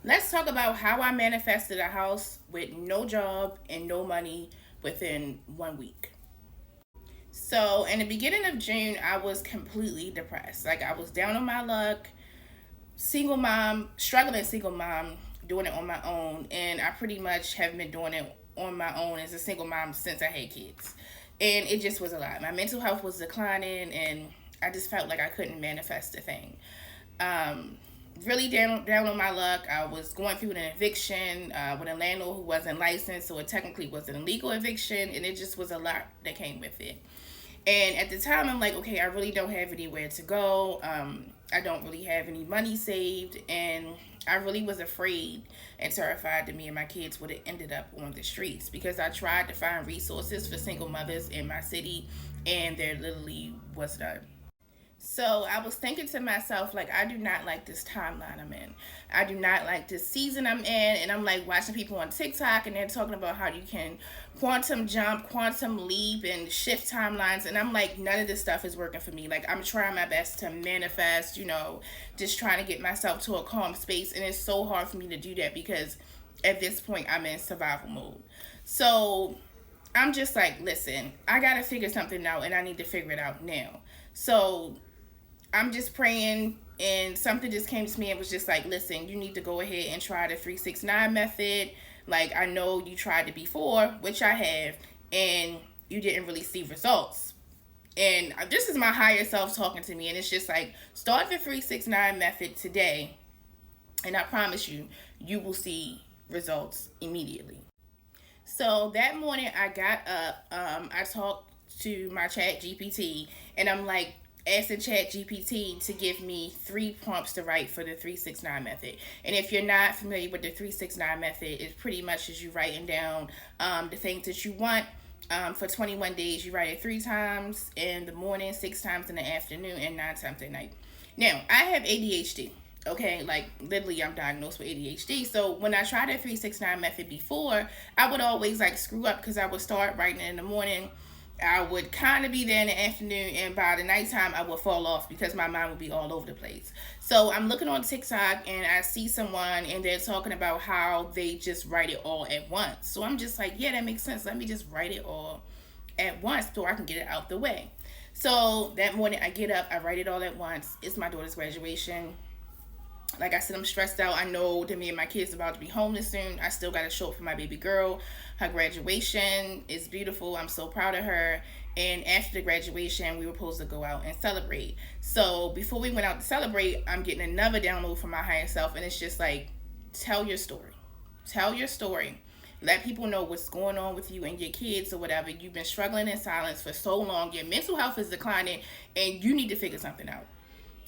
Let's talk about how I manifested a house with no job and no money within 1 week. So, in the beginning of June, I was completely depressed. Like, I was down on my luck, single mom, struggling single mom, doing it on my own. And I pretty much have been doing it on my own as a single mom since I had kids. And it just was a lot. My mental health was declining, and I just felt like I couldn't manifest a thing. Um, really down on my luck. I was going through an eviction with a landlord who wasn't licensed, so it technically was an illegal eviction, and it just was a lot that came with it. And at the time, I'm like, okay, I really don't have anywhere to go. I don't really have any money saved, and I really was afraid and terrified that me and my kids would have ended up on the streets because I tried to find resources for single mothers in my city, and there literally was none. So I was thinking to myself, like, I do not like this timeline I'm in. I do not like this season I'm in. And I'm like watching people on TikTok and they're talking about how you can quantum jump, quantum leap, and shift timelines. And I'm like, none of this stuff is working for me. Like, I'm trying my best to manifest, just trying to get myself to a calm space. And it's so hard for me to do that because at this point I'm in survival mode. So I'm just like, listen, I got to figure something out and I need to figure it out now. So I'm just praying, and something just came to me and was just like, listen, you need to go ahead and try the 369 method. Like, I know you tried it before, which I have, and you didn't really see results. And this is my higher self talking to me, and it's just like, start the 369 method today, and I promise you, you will see results immediately. So that morning I got up, I talked to my chat GPT, and I'm like asking chat GPT to give me 3 prompts to write for the 369 method. And if you're not familiar with the 369 method, it's pretty much as you writing down the things that you want. For 21 days, you write it 3 times in the morning, 6 times in the afternoon, and 9 times at night. Now, I have ADHD. Okay, like literally, I'm diagnosed with ADHD. So when I tried the 369 method before, I would always like screw up because I would start writing in the morning. I would kind of be there in the afternoon, and by the nighttime, I would fall off because my mind would be all over the place. So I'm looking on TikTok and I see someone and they're talking about how they just write it all at once. So I'm just like, yeah, that makes sense. Let me just write it all at once so I can get it out the way. So that morning, I get up, I write it all at once. It's my daughter's graduation. Like I said, I'm stressed out. I know that me and my kids are about to be homeless soon. I still got to show up for my baby girl. Her graduation is beautiful. I'm so proud of her. And after the graduation, we were supposed to go out and celebrate. So before we went out to celebrate, I'm getting another download from my higher self. And it's just like, tell your story. Tell your story. Let people know what's going on with you and your kids or whatever. You've been struggling in silence for so long. Your mental health is declining and you need to figure something out.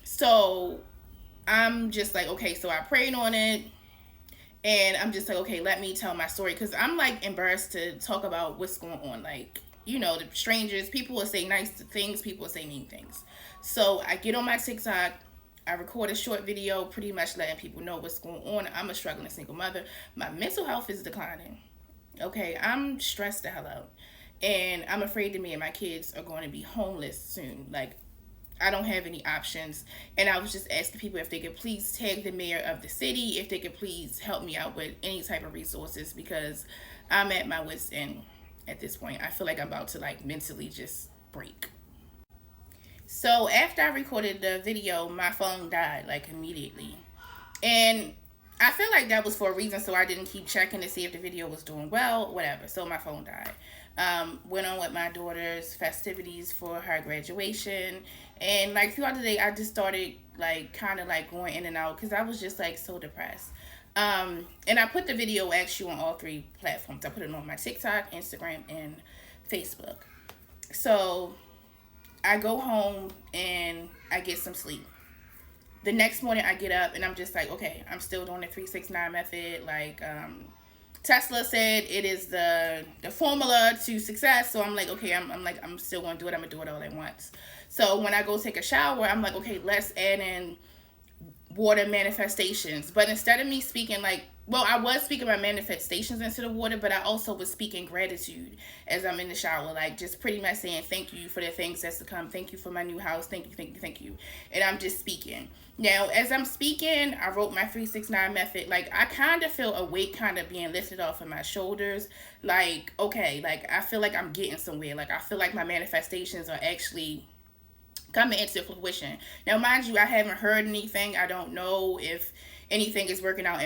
So I'm just like, okay, so I prayed on it. And I'm just like, okay, let me tell my story. Because I'm like embarrassed to talk about what's going on. Like, the strangers, people will say nice things, people will say mean things. So I get on my TikTok. I record a short video pretty much letting people know what's going on. I'm a struggling single mother. My mental health is declining. Okay, I'm stressed the hell out. And I'm afraid that me and my kids are going to be homeless soon. Like, I don't have any options. And I was just asking people if they could please tag the mayor of the city, if they could please help me out with any type of resources because I'm at my wit's end at this point. I feel like I'm about to like mentally just break. So after I recorded the video, my phone died like immediately. And I feel like that was for a reason, so I didn't keep checking to see if the video was doing well, whatever. So my phone died. Went on with my daughter's festivities for her graduation, and like throughout the day, I just started like kind of like going in and out because I was just like so depressed. And I put the video actually on all 3 platforms. I put it on my TikTok, Instagram, and Facebook. So I go home and I get some sleep. The next morning I get up and I'm just like, okay, I'm still doing the 369 method. Like, Tesla said it is the formula to success. So I'm like, okay, I'm still gonna do it. I'm gonna do it all at once. So when I go take a shower, I'm like, okay, let's add in water manifestations. But instead of me speaking like well, I was speaking my manifestations into the water, but I also was speaking gratitude as I'm in the shower, like just pretty much saying thank you for the things that's to come. Thank you for my new house. Thank you, thank you, thank you. And I'm just speaking. Now, as I'm speaking, I wrote my 369 method. Like, I kind of feel a weight kind of being lifted off of my shoulders. Like, okay, like I feel like I'm getting somewhere. Like, I feel like my manifestations are actually coming into fruition. Now, mind you, I haven't heard anything. I don't know if anything is working out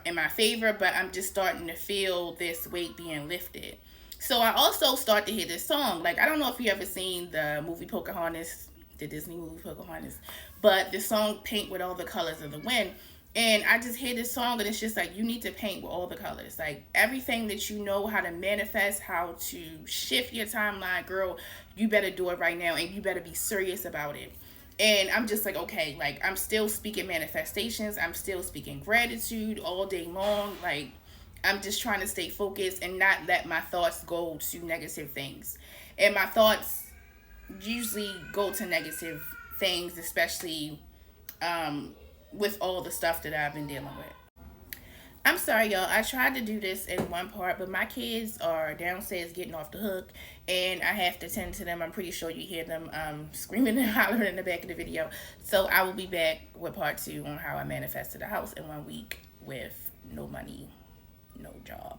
in my favor, but I'm just starting to feel this weight being lifted. So I also start to hear this song. Like, I don't know if you ever seen the movie Pocahontas, the Disney movie Pocahontas, but the song Paint with All the Colors of the Wind. And I just hear this song, and it's just like, you need to paint with all the colors. Like, everything that you know how to manifest, how to shift your timeline, girl, you better do it right now, and you better be serious about it. And I'm just like, okay, like, I'm still speaking manifestations, I'm still speaking gratitude all day long. Like, I'm just trying to stay focused and not let my thoughts go to negative things. And my thoughts usually go to negative things, especially um, with all the stuff that I've been dealing with. I'm sorry, y'all. I tried to do this in one part, but my kids are downstairs getting off the hook, and I have to tend to them. I'm pretty sure you hear them screaming and hollering in the back of the video. So I will be back with part 2 on how I manifested a house in 1 week with no money, no job.